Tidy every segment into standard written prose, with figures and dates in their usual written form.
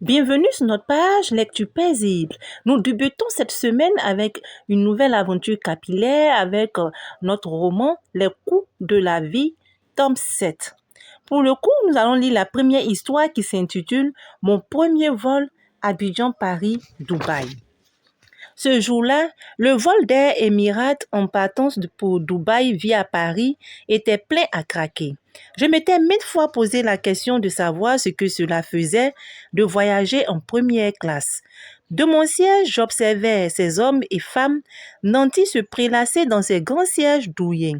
Bienvenue sur notre page Lecture paisible. Nous débutons cette semaine avec une nouvelle aventure capillaire avec notre roman Les coups de la vie, tome 7. Pour le coup, nous allons lire la première histoire qui s'intitule Mon premier vol Abidjan-Paris-Dubaï. Ce jour-là, le vol d'Air Emirates en partance pour Dubaï via Paris était plein à craquer. Je m'étais maintes fois posé la question de savoir ce que cela faisait de voyager en première classe. De mon siège, j'observais ces hommes et femmes nantis se prélasser dans ces grands sièges douillés.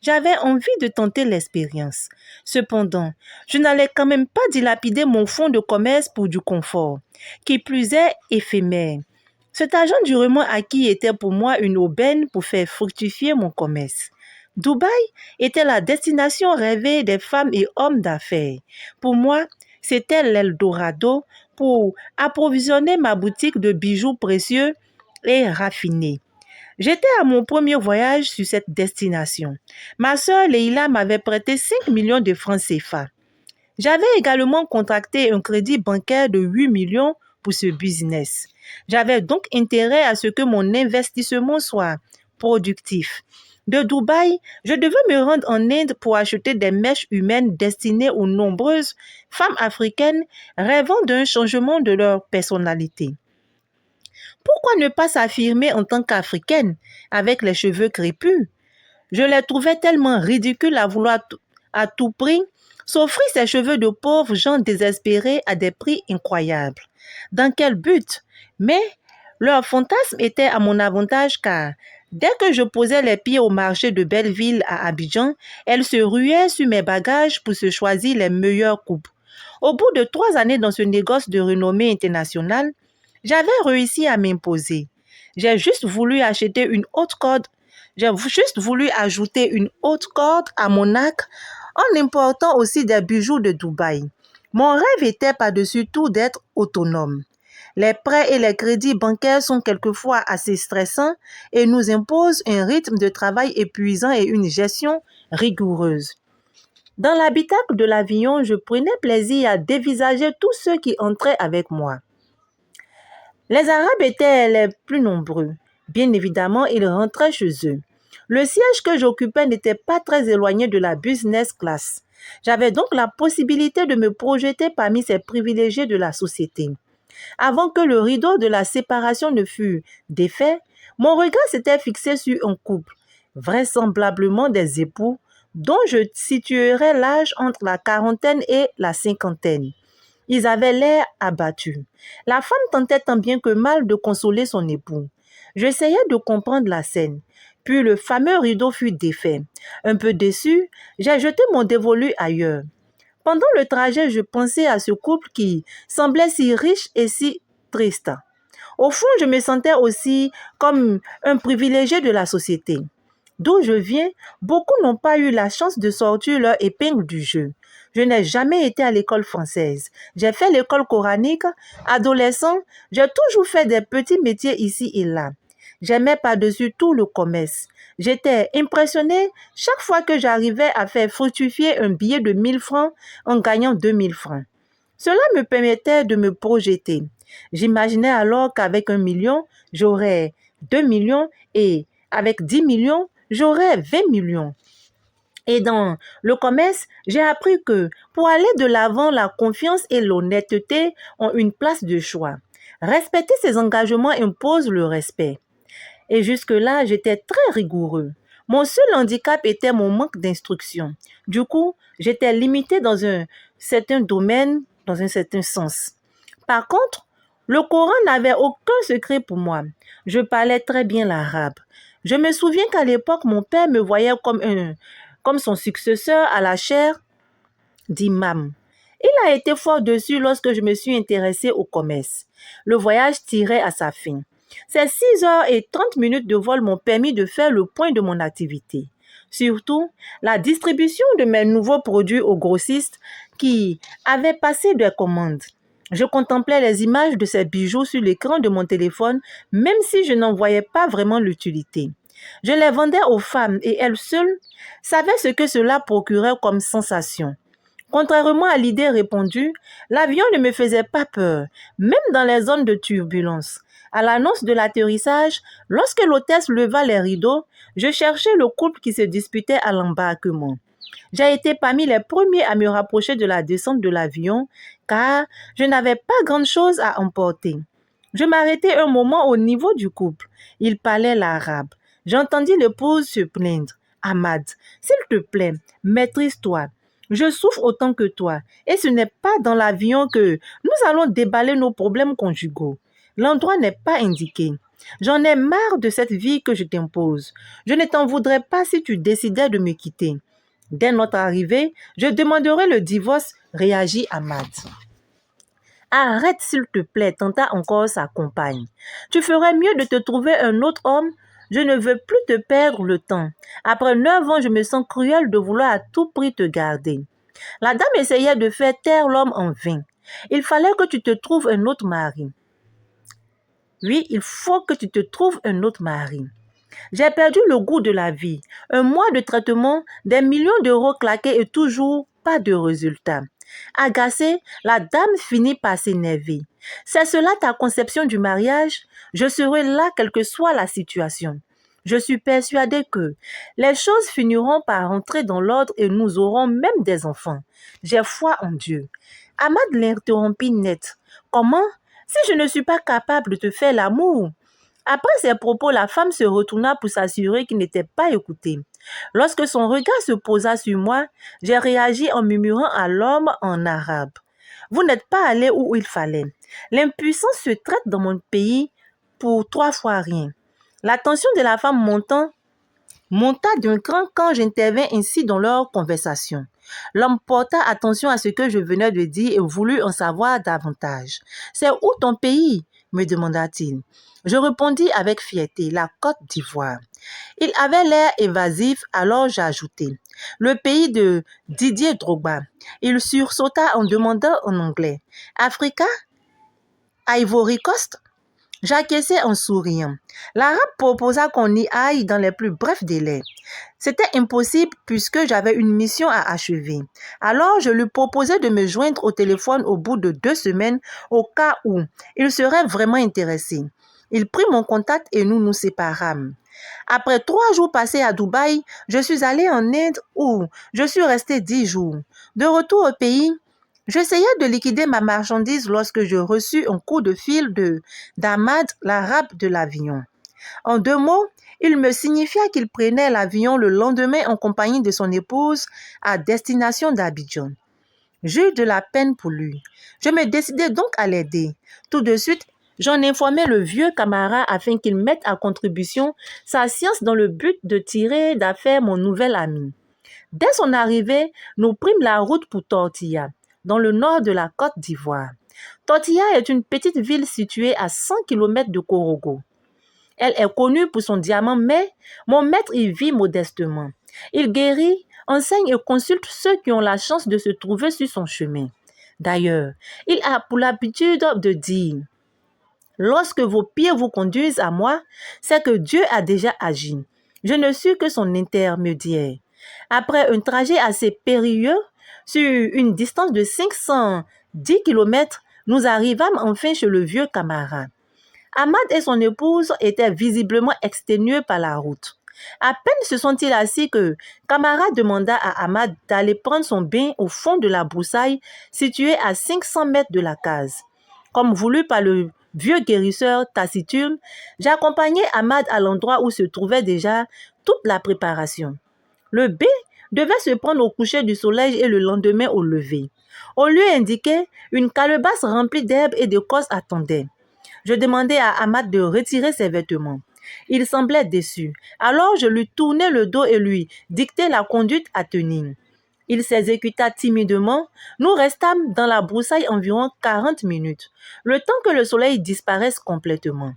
J'avais envie de tenter l'expérience. Cependant, je n'allais quand même pas dilapider mon fonds de commerce pour du confort, qui plus est éphémère. Cet argent durement acquis était pour moi une aubaine pour faire fructifier mon commerce. Dubaï était la destination rêvée des femmes et hommes d'affaires. Pour moi, c'était l'Eldorado pour approvisionner ma boutique de bijoux précieux et raffinés. J'étais à mon premier voyage sur cette destination. Ma sœur Leïla m'avait prêté 5 millions de francs CFA. J'avais également contracté un crédit bancaire de 8 millions pour ce business. J'avais donc intérêt à ce que mon investissement soit productif. De Dubaï, je devais me rendre en Inde pour acheter des mèches humaines destinées aux nombreuses femmes africaines rêvant d'un changement de leur personnalité. Pourquoi ne pas s'affirmer en tant qu'Africaine avec les cheveux crépus? Je les trouvais tellement ridicules à vouloir à tout prix s'offrir ces cheveux de pauvres gens désespérés à des prix incroyables. Dans quel but? Mais leur fantasme était à mon avantage car dès que je posais les pieds au marché de Belleville à Abidjan, elles se ruaient sur mes bagages pour se choisir les meilleures coupes. Au bout de 3 années dans ce négoce de renommée internationale, j'avais réussi à m'imposer. J'ai juste voulu acheter une haute corde. J'ai juste voulu ajouter une haute corde à mon arc en important aussi des bijoux de Dubaï. Mon rêve était par-dessus tout d'être autonome. Les prêts et les crédits bancaires sont quelquefois assez stressants et nous imposent un rythme de travail épuisant et une gestion rigoureuse. Dans l'habitacle de l'avion, je prenais plaisir à dévisager tous ceux qui entraient avec moi. Les Arabes étaient les plus nombreux. Bien évidemment, ils rentraient chez eux. Le siège que j'occupais n'était pas très éloigné de la business class. J'avais donc la possibilité de me projeter parmi ces privilégiés de la société. Avant que le rideau de la séparation ne fût défait, mon regard s'était fixé sur un couple, vraisemblablement des époux, dont je situerais l'âge entre la quarantaine et la cinquantaine. Ils avaient l'air abattus. La femme tentait tant bien que mal de consoler son époux. J'essayais de comprendre la scène. Puis le fameux rideau fut défait. Un peu déçu, j'ai jeté mon dévolu ailleurs. Pendant le trajet, je pensais à ce couple qui semblait si riche et si triste. Au fond, je me sentais aussi comme un privilégié de la société. D'où je viens, beaucoup n'ont pas eu la chance de sortir leur épingle du jeu. Je n'ai jamais été à l'école française. J'ai fait l'école coranique. Adolescent, j'ai toujours fait des petits métiers ici et là. J'aimais par-dessus tout le commerce. J'étais impressionnée chaque fois que j'arrivais à faire fructifier un billet de 1000 francs en gagnant 2000 francs. Cela me permettait de me projeter. J'imaginais alors qu'avec 1 million, j'aurais 2 millions et avec 10 millions, j'aurais 20 millions. Et dans le commerce, j'ai appris que pour aller de l'avant, la confiance et l'honnêteté ont une place de choix. Respecter ses engagements impose le respect. Et jusque-là, j'étais très rigoureux. Mon seul handicap était mon manque d'instruction. Du coup, j'étais limité dans un certain domaine, dans un certain sens. Par contre, le Coran n'avait aucun secret pour moi. Je parlais très bien l'arabe. Je me souviens qu'à l'époque, mon père me voyait comme son successeur à la chaire d'imam. Il a été fort dessus lorsque je me suis intéressée au commerce. Le voyage tirait à sa fin. Ces 6h30 de vol m'ont permis de faire le point de mon activité. Surtout, la distribution de mes nouveaux produits aux grossistes qui avaient passé des commandes. Je contemplais les images de ces bijoux sur l'écran de mon téléphone, même si je n'en voyais pas vraiment l'utilité. Je les vendais aux femmes et elles seules savaient ce que cela procurait comme sensation. Contrairement à l'idée répandue, l'avion ne me faisait pas peur, même dans les zones de turbulence. À l'annonce de l'atterrissage, lorsque l'hôtesse leva les rideaux, je cherchais le couple qui se disputait à l'embarquement. J'ai été parmi les premiers à me rapprocher de la descente de l'avion car je n'avais pas grand-chose à emporter. Je m'arrêtai un moment au niveau du couple. Il parlait l'arabe. J'entendis l'épouse se plaindre. Ahmad, s'il te plaît, maîtrise-toi. Je souffre autant que toi et ce n'est pas dans l'avion que nous allons déballer nos problèmes conjugaux. L'endroit n'est pas indiqué. J'en ai marre de cette vie que je t'impose. Je ne t'en voudrais pas si tu décidais de me quitter. Dès notre arrivée, je demanderai le divorce, réagit Ahmad. Arrête s'il te plaît, tenta encore sa compagne. Tu ferais mieux de te trouver un autre homme. Je ne veux plus te perdre le temps. Après 9 ans, je me sens cruelle de vouloir à tout prix te garder. La dame essayait de faire taire l'homme en vain. Il fallait que tu te trouves un autre mari. Oui, il faut que tu te trouves un autre mari. J'ai perdu le goût de la vie. Un mois de traitement, des millions d'euros claqués et toujours pas de résultat. Agacée, la dame finit par s'énerver. C'est cela ta conception du mariage? Je serai là quelle que soit la situation. Je suis persuadée que les choses finiront par rentrer dans l'ordre et nous aurons même des enfants. J'ai foi en Dieu. Ahmad l'interrompit net. Comment? Si je ne suis pas capable de te faire l'amour? Après ces propos, la femme se retourna pour s'assurer qu'il n'était pas écouté. Lorsque son regard se posa sur moi, j'ai réagi en murmurant à l'homme en arabe. Vous n'êtes pas allé où il fallait. L'impuissance se traite dans mon pays pour 3 fois rien. La tension de la femme monta d'un cran quand j'intervins ainsi dans leur conversation. L'homme porta attention à ce que je venais de dire et voulut en savoir davantage. « C'est où ton pays ?» me demanda-t-il. Je répondis avec fierté, la Côte d'Ivoire. Il avait l'air évasif, alors j'ajoutai, le pays de Didier Drogba. Il sursauta en demandant en anglais, Africa? Ivory Coast? J'acquiesçai en souriant. L'arabe proposa qu'on y aille dans les plus brefs délais. C'était impossible puisque j'avais une mission à achever. Alors je lui proposai de me joindre au téléphone au bout de 2 semaines au cas où il serait vraiment intéressé. Il prit mon contact et nous nous séparâmes. Après 3 jours passés à Dubaï, je suis allée en Inde où je suis restée 10 jours. De retour au pays, j'essayais de liquider ma marchandise lorsque je reçus un coup de fil d'Ahmad, l'arabe de l'avion. En 2 mots, il me signifia qu'il prenait l'avion le lendemain en compagnie de son épouse à destination d'Abidjan. J'eus de la peine pour lui. Je me décidai donc à l'aider. Tout de suite, j'en informai le vieux camarade afin qu'il mette à contribution sa science dans le but de tirer d'affaire mon nouvel ami. Dès son arrivée, nous prîmes la route pour Tortilla, dans le nord de la Côte d'Ivoire. Tortilla est une petite ville située à 100 km de Korogo. Elle est connue pour son diamant, mais mon maître y vit modestement. Il guérit, enseigne et consulte ceux qui ont la chance de se trouver sur son chemin. D'ailleurs, il a pour l'habitude de dire « Lorsque vos pieds vous conduisent à moi, c'est que Dieu a déjà agi. Je ne suis que son intermédiaire. » Après un trajet assez périlleux, sur une distance de 510 km, nous arrivâmes enfin chez le vieux camarade. Ahmad et son épouse étaient visiblement exténués par la route. À peine se sont-ils assis que Camara demanda à Ahmad d'aller prendre son bain au fond de la broussaille située à 500 mètres de la case. Comme voulu par le vieux guérisseur taciturne, j'accompagnai Ahmad à l'endroit où se trouvait déjà toute la préparation. Le bain devait se prendre au coucher du soleil et le lendemain au lever. On lui indiquait une calebasse remplie d'herbes et d'écorces attendait. Je demandai à Ahmad de retirer ses vêtements. Il semblait déçu. Alors je lui tournai le dos et lui dictai la conduite à tenir. Il s'exécuta timidement. Nous restâmes dans la broussaille environ 40 minutes, le temps que le soleil disparaisse complètement.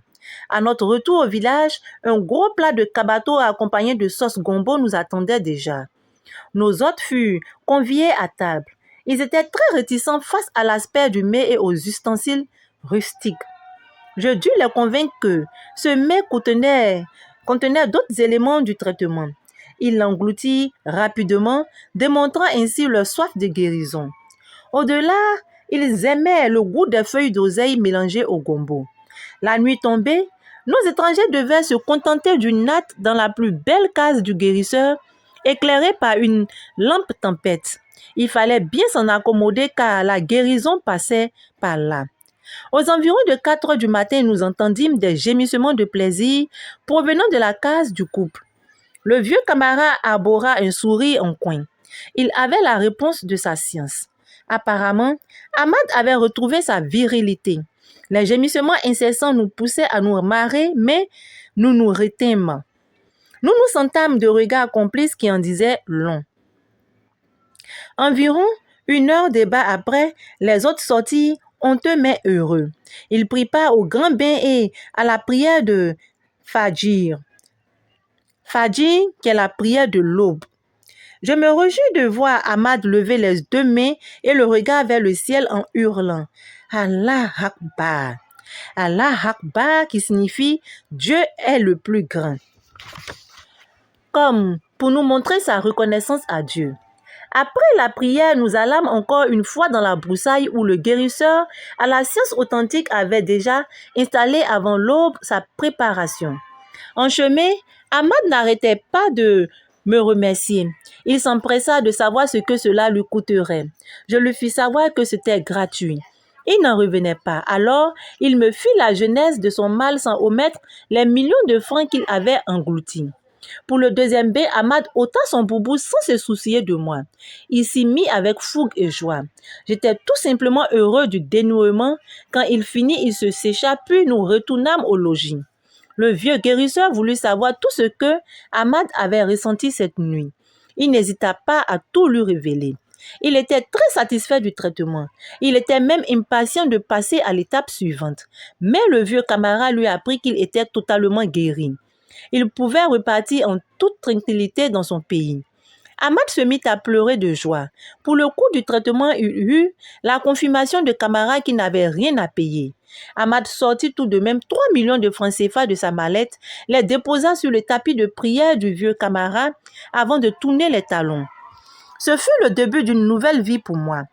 À notre retour au village, un gros plat de kabato accompagné de sauce gombo nous attendait déjà. Nos hôtes furent conviés à table. Ils étaient très réticents face à l'aspect du mets et aux ustensiles rustiques. Je dus les convaincre que ce mets contenait d'autres éléments du traitement. Ils l'engloutirent rapidement, démontrant ainsi leur soif de guérison. Au-delà, ils aimaient le goût des feuilles d'oseille mélangées au gombo. La nuit tombée, nos étrangers devaient se contenter d'une natte dans la plus belle case du guérisseur, éclairée par une lampe tempête. Il fallait bien s'en accommoder car la guérison passait par là. Aux environs de 4 heures du matin, nous entendîmes des gémissements de plaisir provenant de la case du couple. Le vieux camarade arbora un sourire en coin. Il avait la réponse de sa science. Apparemment, Ahmad avait retrouvé sa virilité. Les gémissements incessants nous poussaient à nous marrer, mais nous nous retînmes. Nous nous sentâmes de regards complices qui en disaient long. Environ 1 heure de bas après, les autres sortirent, honteux mais heureux. Ils prirent part au grand bain et à la prière de Fajr. Fajr, qui est la prière de l'aube. Je me réjouis de voir Ahmad lever les 2 mains et le regard vers le ciel en hurlant « Allah Akbar ». Allah Akbar qui signifie « Dieu est le plus grand ». Comme pour nous montrer sa reconnaissance à Dieu. Après la prière, nous allâmes encore une fois dans la broussaille où le guérisseur à la science authentique avait déjà installé avant l'aube sa préparation. En chemin, Ahmad n'arrêtait pas de me remercier. Il s'empressa de savoir ce que cela lui coûterait. Je lui fis savoir que c'était gratuit. Il n'en revenait pas. Alors, il me fit la genèse de son mal sans omettre les millions de francs qu'il avait engloutis. Pour le 2e bain, Ahmad ôta son boubou sans se soucier de moi. Il s'y mit avec fougue et joie. J'étais tout simplement heureux du dénouement. Quand il finit, il se sécha, puis nous retournâmes au logis. Le vieux guérisseur voulut savoir tout ce que Ahmad avait ressenti cette nuit. Il n'hésita pas à tout lui révéler. Il était très satisfait du traitement. Il était même impatient de passer à l'étape suivante. Mais le vieux camarade lui apprit qu'il était totalement guéri. Il pouvait repartir en toute tranquillité dans son pays. Ahmad se mit à pleurer de joie. Pour le coût du traitement, il eut la confirmation de camarades qui n'avaient rien à payer. Ahmad sortit tout de même 3 millions de francs CFA de sa mallette, les déposa sur le tapis de prière du vieux camarade avant de tourner les talons. Ce fut le début d'une nouvelle vie pour moi.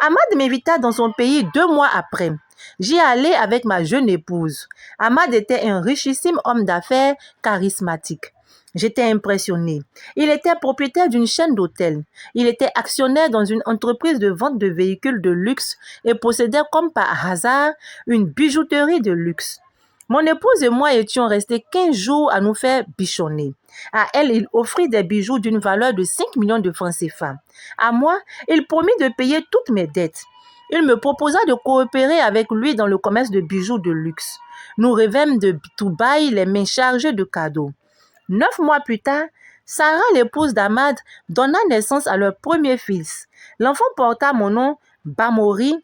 Ahmad m'invita dans son pays 2 mois après. J'y allais avec ma jeune épouse. Ahmad était un richissime homme d'affaires charismatique. J'étais impressionnée. Il était propriétaire d'une chaîne d'hôtels. Il était actionnaire dans une entreprise de vente de véhicules de luxe et possédait comme par hasard une bijouterie de luxe. Mon épouse et moi étions restés 15 jours à nous faire bichonner. À elle, il offrit des bijoux d'une valeur de 5 millions de francs CFA. À moi, il promit de payer toutes mes dettes. Il me proposa de coopérer avec lui dans le commerce de bijoux de luxe. Nous rêvâmes de Dubaï, les mains chargées de cadeaux. 9 mois plus tard, Sarah, l'épouse d'Ahmad, donna naissance à leur premier fils. L'enfant porta mon nom Bamori,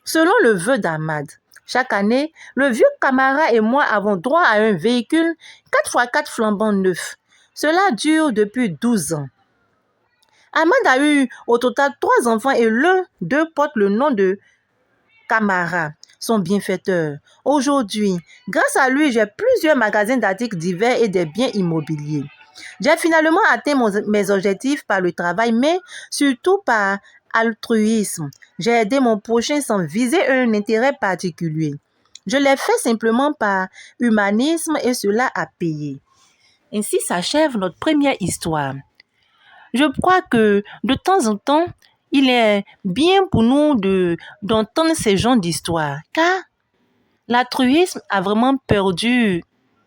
selon le vœu d'Ahmad. Chaque année, le vieux camarade et moi avons droit à un véhicule 4x4 flambant neuf. Cela dure depuis 12 ans. Ahmad a eu au total 3 enfants et l'un d'eux porte le nom de Camara, son bienfaiteur. Aujourd'hui, grâce à lui, j'ai plusieurs magasins d'articles divers et des biens immobiliers. J'ai finalement atteint mes objectifs par le travail, mais surtout par altruisme. J'ai aidé mon prochain sans viser un intérêt particulier. Je l'ai fait simplement par humanisme et cela a payé. Ainsi s'achève notre première histoire. Je crois que de temps en temps, il est bien pour nous d'entendre ces genres d'histoires, car l'altruisme a vraiment perdu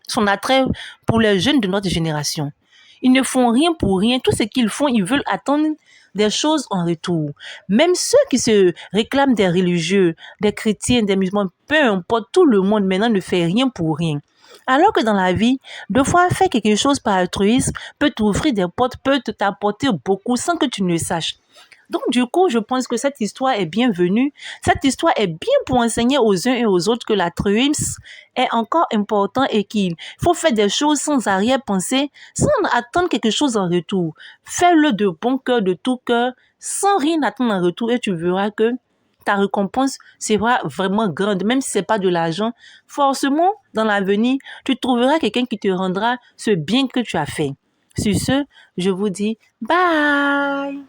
son attrait pour les jeunes de notre génération. Ils ne font rien pour rien. Tout ce qu'ils font, ils veulent attendre des choses en retour. Même ceux qui se réclament des religieux, des chrétiens, des musulmans, peu importe, tout le monde maintenant ne fait rien pour rien. Alors que dans la vie, deux fois faire quelque chose par altruisme peut t'ouvrir des portes, peut t'apporter beaucoup sans que tu ne le saches. Donc du coup, je pense que cette histoire est bienvenue. Cette histoire est bien pour enseigner aux uns et aux autres que l'altruisme est encore important et qu'il faut faire des choses sans arrière-pensée, sans attendre quelque chose en retour. Fais-le de bon cœur, de tout cœur, sans rien attendre en retour et tu verras que ta récompense sera vraiment grande, même si ce n'est pas de l'argent. Forcément, dans l'avenir, tu trouveras quelqu'un qui te rendra ce bien que tu as fait. Sur ce, je vous dis bye.